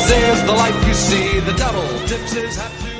This is the life you see. The devil tips his hat to me.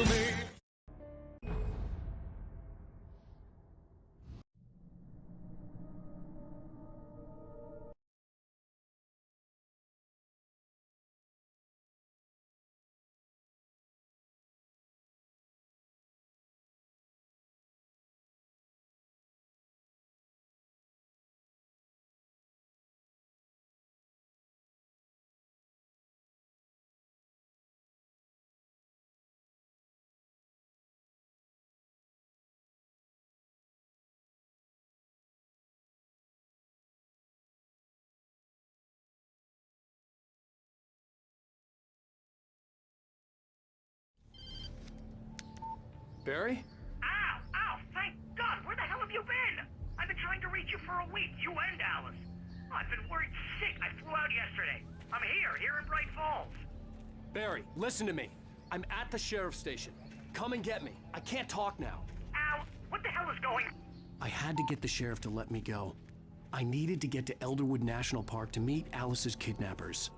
Barry? Ow! Ow! Thank God! Where the hell have you been? I've been trying to reach you for a week, you and Alice. I've been worried sick. I flew out yesterday. I'm here in Bright Falls. Barry, listen to me. I'm at the sheriff's station. Come and get me. I can't talk now. Ow! What the hell is going on? I had to get the sheriff to let me go. I needed to get to Elderwood National Park to meet Alice's kidnappers.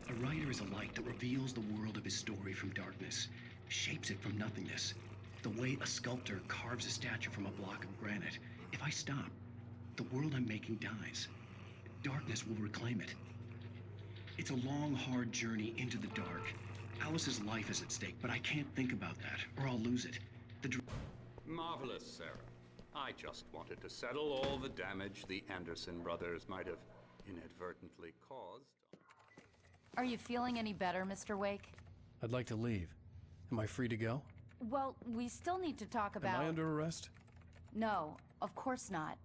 A writer is a light that reveals the world of his story from darkness, shapes it from nothingness. The way a sculptor carves a statue from a block of granite. If I stop, the world I'm making dies. Darkness will reclaim it. It's a long, hard journey into the dark. Alice's life is at stake, but I can't think about that, or I'll lose it. Marvelous, Sarah. I just wanted to settle all the damage the Anderson brothers might have inadvertently caused. Are you feeling any better, Mr. Wake? I'd like to leave. Am I free to go? Well, we still need to talk about... Am I under arrest? No, of course not.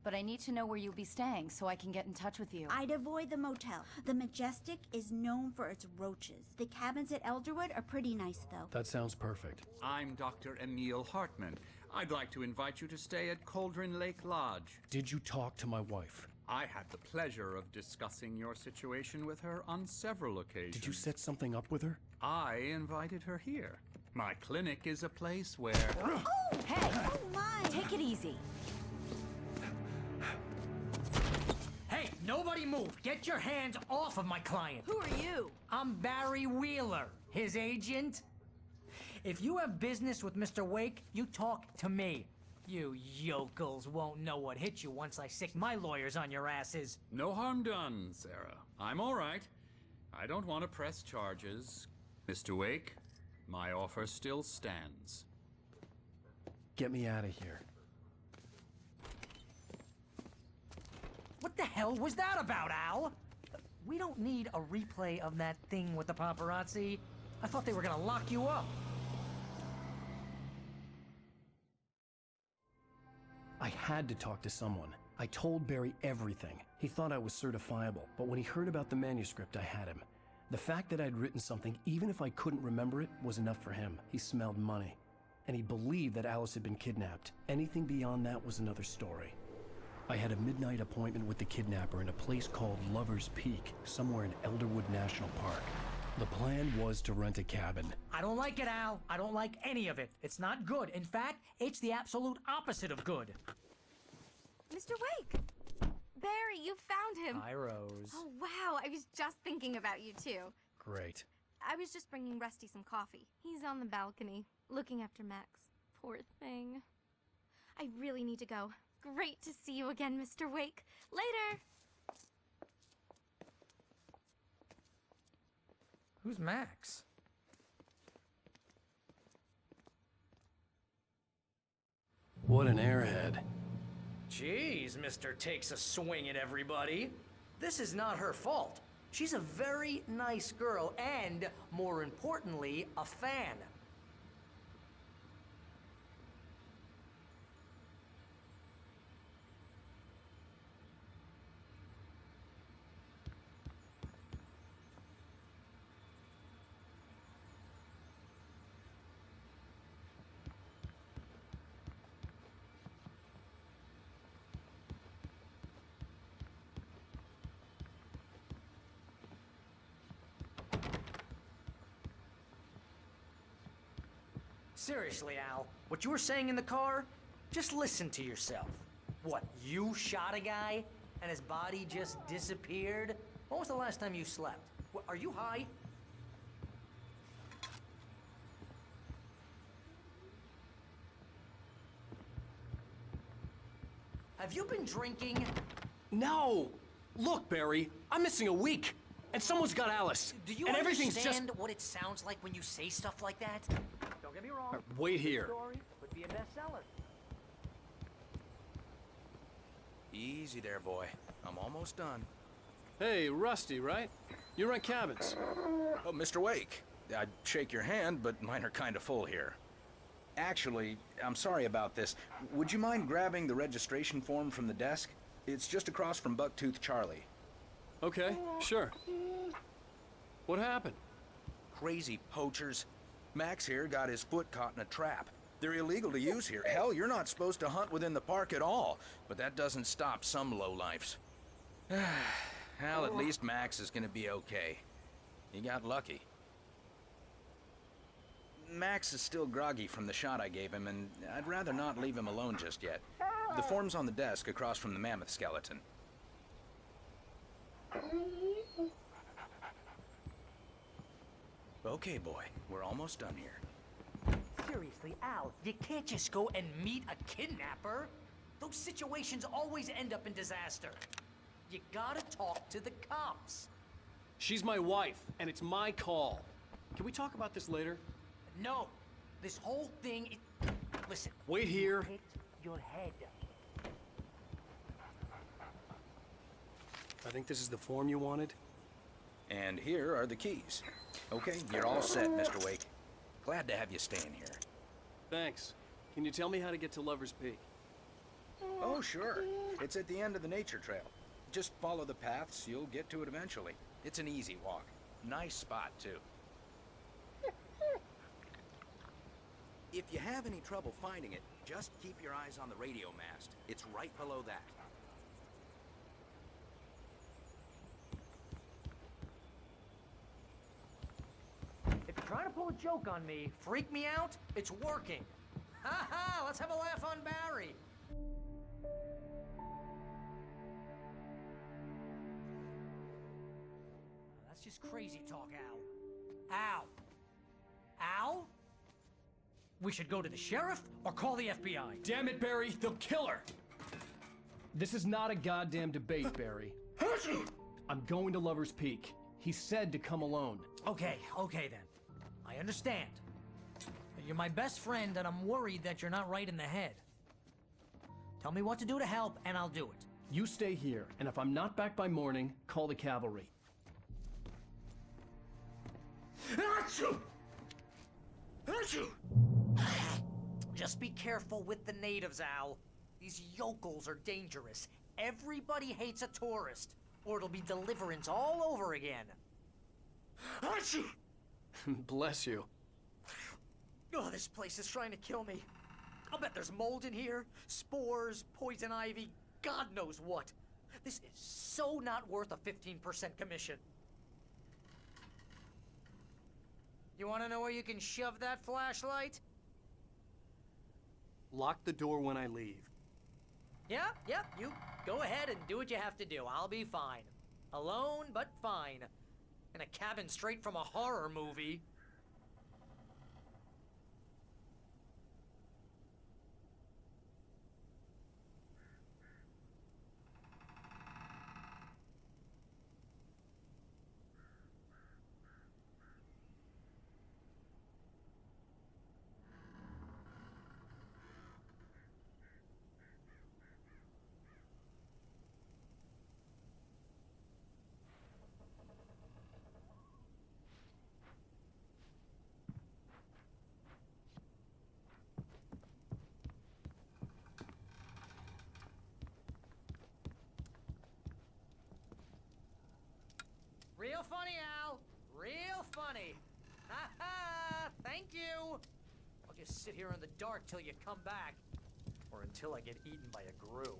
But I need to know where you'll be staying so I can get in touch with you. I'd avoid the motel. The Majestic is known for its roaches. The cabins at Elderwood are pretty nice, though. That sounds perfect. I'm Dr. Emil Hartman. I'd like to invite you to stay at Cauldron Lake Lodge. Did you talk to my wife? I had the pleasure of discussing your situation with her on several occasions. Did you set something up with her? I invited her here. My clinic is a place where... Oh! Hey! Oh, my! Take it easy. Hey, nobody move! Get your hands off of my client! Who are you? I'm Barry Wheeler, his agent. If you have business with Mr. Wake, you talk to me. You yokels won't know what hit you once I sick my lawyers on your asses. No harm done, Sarah. I'm all right. I don't want to press charges. Mr. Wake, my offer still stands. Get me out of here. What the hell was that about, Al? We don't need a replay of that thing with the paparazzi. I thought they were gonna lock you up. I had to talk to someone. I told Barry everything. He thought I was certifiable, but when he heard about the manuscript, I had him. The fact that I'd written something, even if I couldn't remember it, was enough for him. He smelled money. And he believed that Alice had been kidnapped. Anything beyond that was another story. I had a midnight appointment with the kidnapper in a place called Lover's Peak, somewhere in Elderwood National Park. The plan was to rent a cabin. I don't like it, Al. I don't like any of it. It's not good. In fact, it's the absolute opposite of good. Mr. Wake! Barry, you found him! Hi, Rose. Oh, wow, I was just thinking about you, too. Great. I was just bringing Rusty some coffee. He's on the balcony, looking after Max. Poor thing. I really need to go. Great to see you again, Mr. Wake. Later! Who's Max? What an airhead. Jeez, Mr. Takes a swing at everybody. This is not her fault. She's a very nice girl and, more importantly, a fan. Seriously, Al, what you were saying in the car, just listen to yourself. What, you shot a guy and his body just disappeared? When was the last time you slept? What, are you high? Have you been drinking? No! Look, Barry, I'm missing a week, and someone's got Alice. Do you and everything's understand just... what it sounds like when you say stuff like that? Don't get me wrong. Wait here. Story would be a bestseller. Easy there, boy. I'm almost done. Hey, Rusty, right? You rent cabins. Oh, Mr. Wake. I'd shake your hand, but mine are kind of full here. Actually, I'm sorry about this. Would you mind grabbing the registration form from the desk? It's just across from Bucktooth Charlie. Okay, sure. What happened? Crazy poachers. Max here got his foot caught in a trap. They're illegal to use here. Hell, you're not supposed to hunt within the park at all. But that doesn't stop some lowlifes. Well, at least Max is gonna be okay. He got lucky. Max is still groggy from the shot I gave him, and I'd rather not leave him alone just yet. The form's on the desk across from the mammoth skeleton. Okay, boy. We're almost done here. Seriously, Al, you can't just go and meet a kidnapper. Those situations always end up in disaster. You gotta talk to the cops. She's my wife, and it's my call. Can we talk about this later? No, this whole thing listen. Wait here. Hit your head. I think this is the form you wanted. And here are the keys. Okay, you're all set, Mr. Wake. Glad to have you staying here. Thanks. Can you tell me how to get to Lover's Peak? Oh, sure. It's at the end of the nature trail. Just follow the paths, you'll get to it eventually. It's an easy walk. Nice spot, too. If you have any trouble finding it, just keep your eyes on the radio mast. It's right below that. If you're trying to pull a joke on me, freak me out, it's working. Ha ha, let's have a laugh on Barry. That's just crazy talk, Al. Al. Al? We should go to the sheriff or call the FBI. Damn it, Barry, they'll kill her! This is not a goddamn debate, Barry. I'm going to Lover's Peak. He said to come alone. Okay then. I understand. You're my best friend and I'm worried that you're not right in the head. Tell me what to do to help and I'll do it. You stay here, and if I'm not back by morning, call the cavalry. Achoo! Achoo! Just be careful with the natives, Al. These yokels are dangerous. Everybody hates a tourist, or it'll be deliverance all over again. Achoo! Bless you. Oh, this place is trying to kill me. I'll bet there's mold in here, spores, poison ivy, God knows what. This is so not worth a 15% commission. You want to know where you can shove that flashlight? Lock the door when I leave. Yeah, you go ahead and do what you have to do. I'll be fine. Alone, but fine. In a cabin straight from a horror movie. Real funny, Al. Real funny. Ha ha! Thank you. I'll just sit here in the dark till you come back. Or until I get eaten by a grue.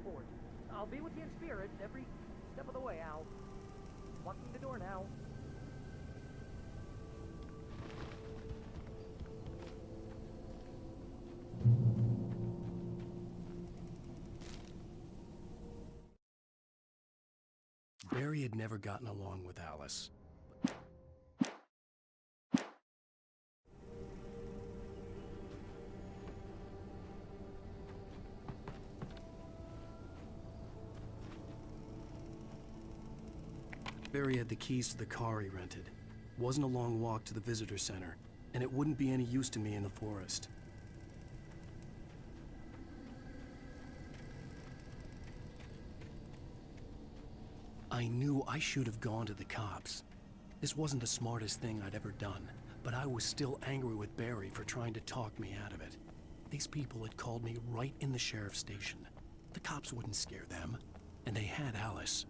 forward. I'll be with you in spirit every step of the way, Al. Walking the door now. Barry had never gotten along with Alice. Barry had the keys to the car he rented. Wasn't a long walk to the visitor center, and it wouldn't be any use to me in the forest. I knew I should have gone to the cops. This wasn't the smartest thing I'd ever done, but I was still angry with Barry for trying to talk me out of it. These people had called me right in the sheriff's station. The cops wouldn't scare them, and they had Alice.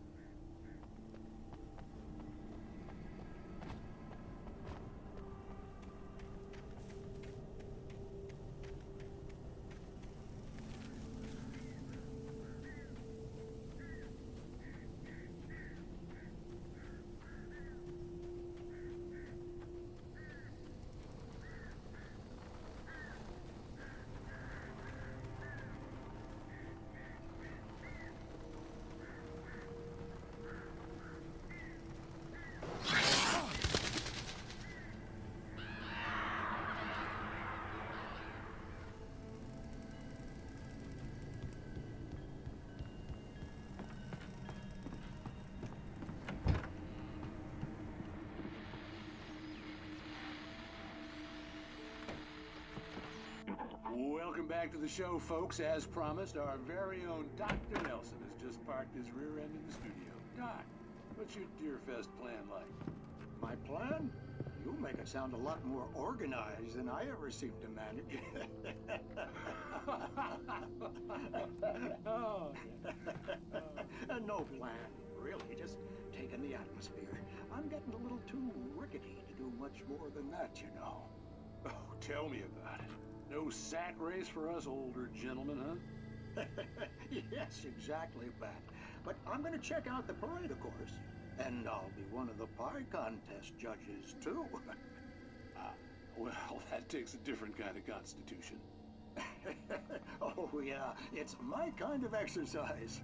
Welcome back to the show, folks. As promised, our very own Dr. Nelson has just parked his rear end in the studio. Doc, what's your Deerfest plan like? My plan? You make it sound a lot more organized than I ever seem to manage. Oh. No plan, really. Just taking the atmosphere. I'm getting a little too rickety to do much more than that, you know. Oh, tell me about it. No sack race for us older gentlemen, huh? Yes, exactly, Pat. But I'm going to check out the parade, of course. And I'll be one of the pie contest judges, too. Well, that takes a different kind of constitution. Oh, yeah. It's my kind of exercise.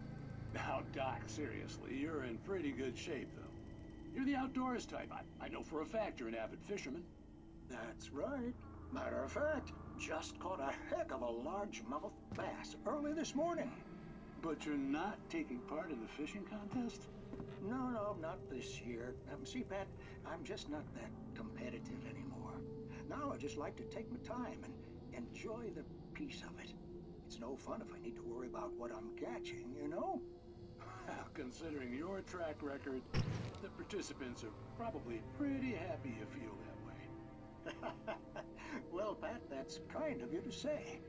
Now, Doc, seriously, you're in pretty good shape, though. You're the outdoors type. I know for a fact you're an avid fisherman. That's right. Matter of fact, just caught a heck of a largemouth bass early this morning. But you're not taking part in the fishing contest? No, not this year. See, Pat, I'm just not that competitive anymore. Now I just like to take my time and enjoy the peace of it. It's no fun if I need to worry about what I'm catching, you know? Well, considering your track record, the participants are probably pretty happy you feel that way. Well, Pat, that's kind of you to say.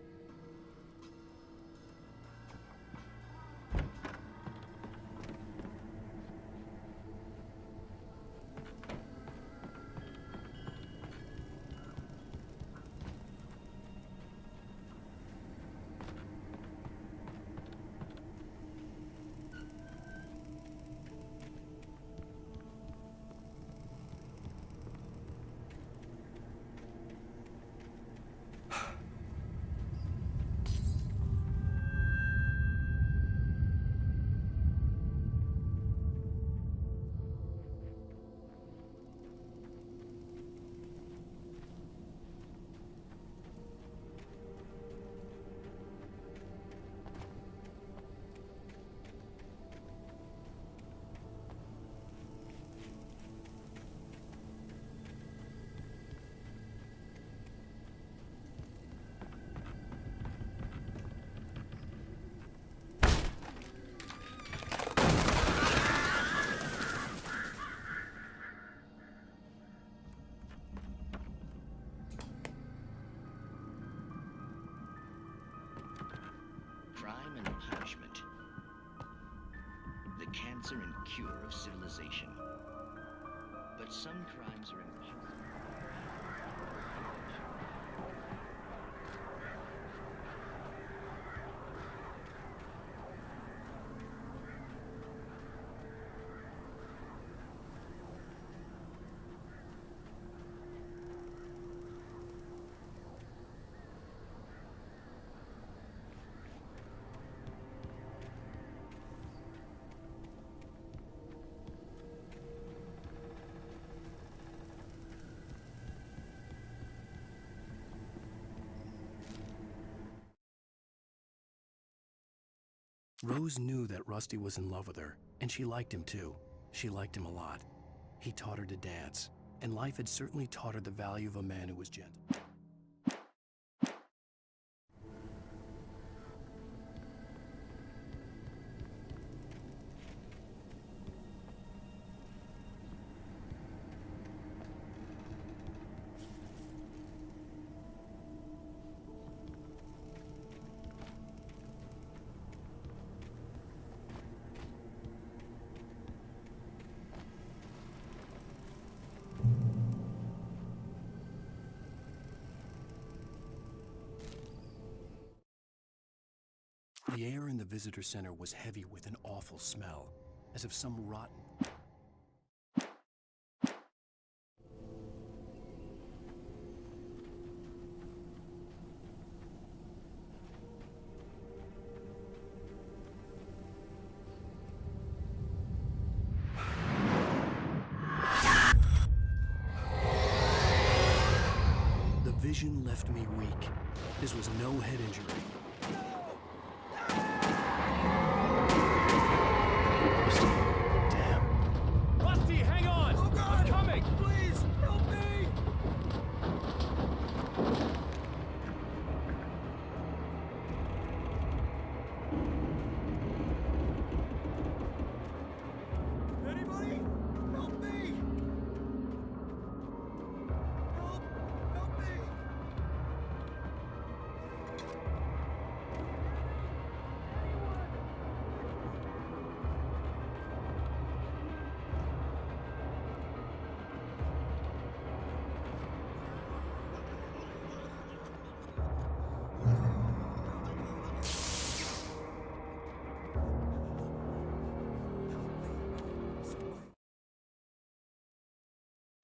Crime and punishment. The cancer and cure of civilization. But some crimes are impossible. Rose knew that Rusty was in love with her, and she liked him too. She liked him a lot. He taught her to dance, and life had certainly taught her the value of a man who was gentle. The air in the visitor center was heavy with an awful smell, as if some rotten... The vision left me weak. This was no head injury.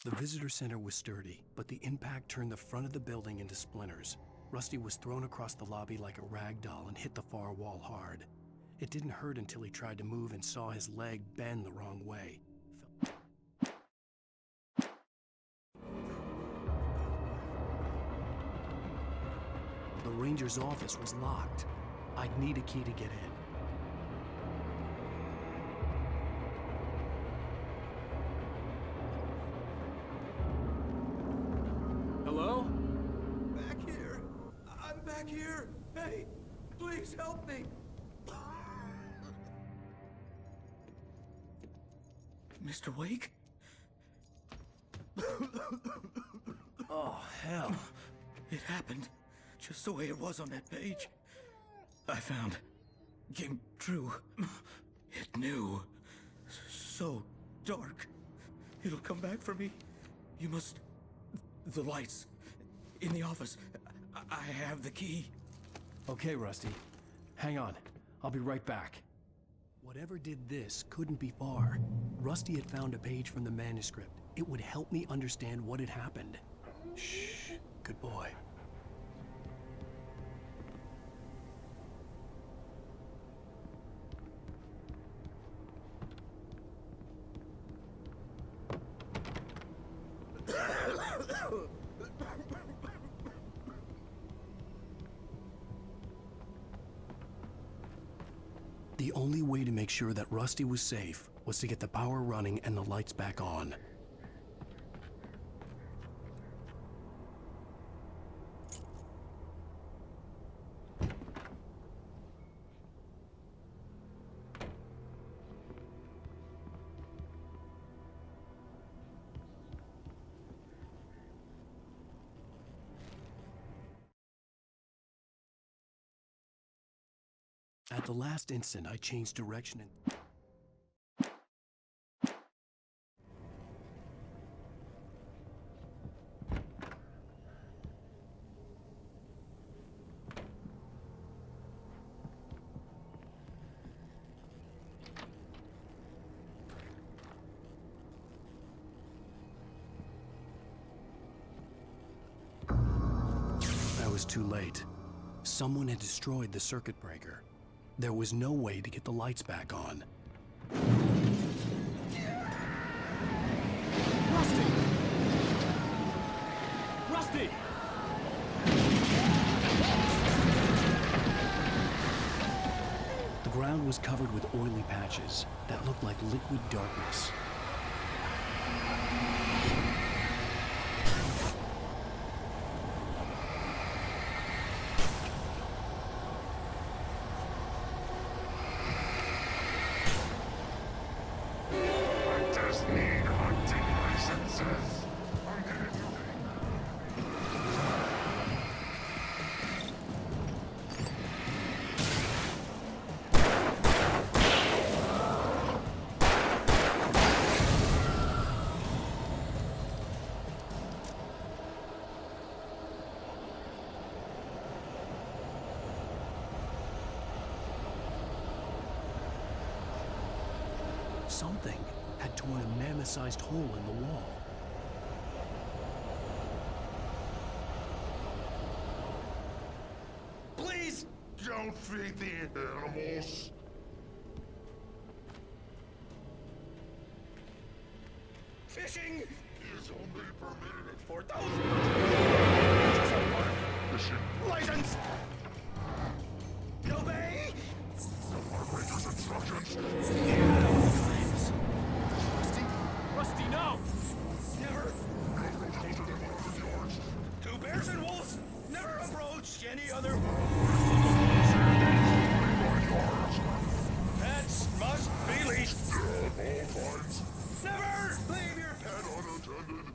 The visitor center was sturdy, but the impact turned the front of the building into splinters. Rusty was thrown across the lobby like a rag doll and hit the far wall hard. It didn't hurt until he tried to move and saw his leg bend the wrong way. The ranger's office was locked. I'd need a key to get in. Hello? Back here. I'm back here. Hey, please help me. Mr. Wake? Oh, hell. It happened just the way it was on that page. I found. Came true. It knew. So dark. It'll come back for me. You must... The lights. In the office. I have the key. Okay, Rusty. Hang on. I'll be right back. Whatever did this couldn't be far. Rusty had found a page from the manuscript. It would help me understand what had happened. Shh. Good boy. The only way to make sure that Rusty was safe was to get the power running and the lights back on. At the last instant, I changed direction and... I was too late. Someone had destroyed the circuit breaker. There was no way to get the lights back on. Rusty! Rusty! The ground was covered with oily patches that looked like liquid darkness. Something had torn a mammoth-sized hole in the wall. Please don't feed the animals. Fishing is only permitted for those fishing license. Obey. Operator's instructions. Rusty, no! Never. Two bears and wolves never approach any other. Pets must be leashed. Never leave your pet unattended.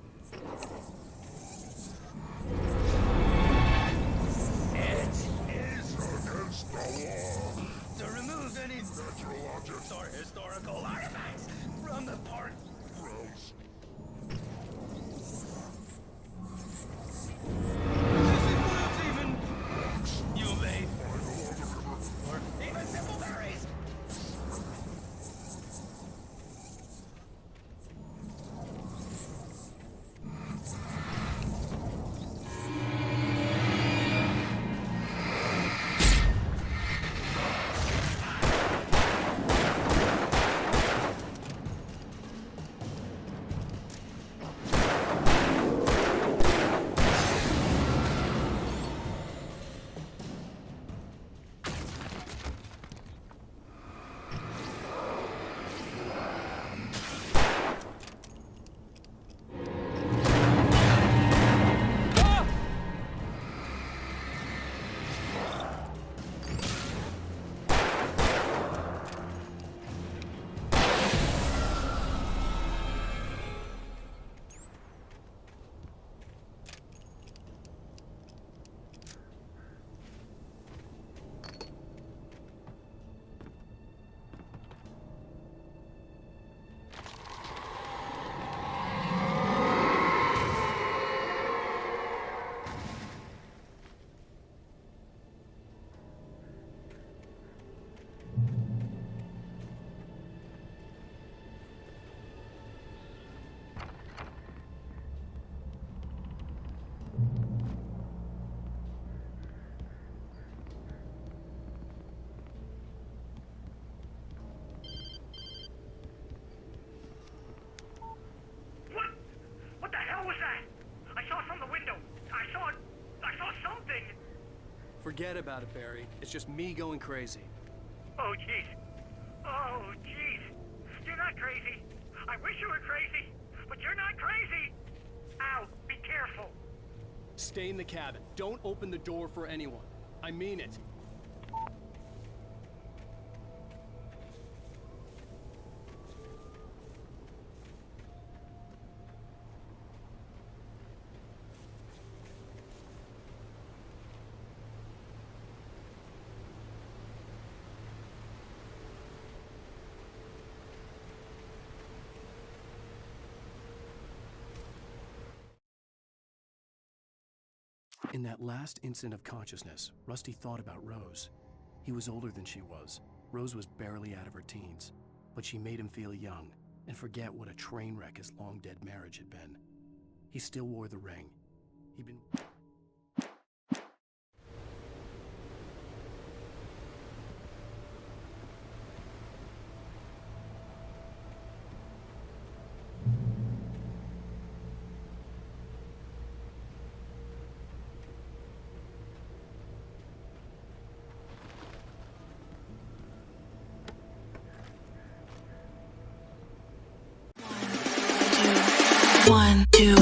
It is against the law to remove any natural objects or historical artifacts from the park. Gross. This includes even you may or even simple berries. What the hell was that? I saw from the window. I saw something. Forget about it, Barry. It's just me going crazy. Oh, jeez. Oh, jeez. You're not crazy. I wish you were crazy, but you're not crazy. Ow, be careful. Stay in the cabin. Don't open the door for anyone. I mean it. In that last instant of consciousness, Rusty thought about Rose. He was older than she was. Rose was barely out of her teens, but she made him feel young and forget what a train wreck his long-dead marriage had been. He still wore the ring. He'd been... 1, 2,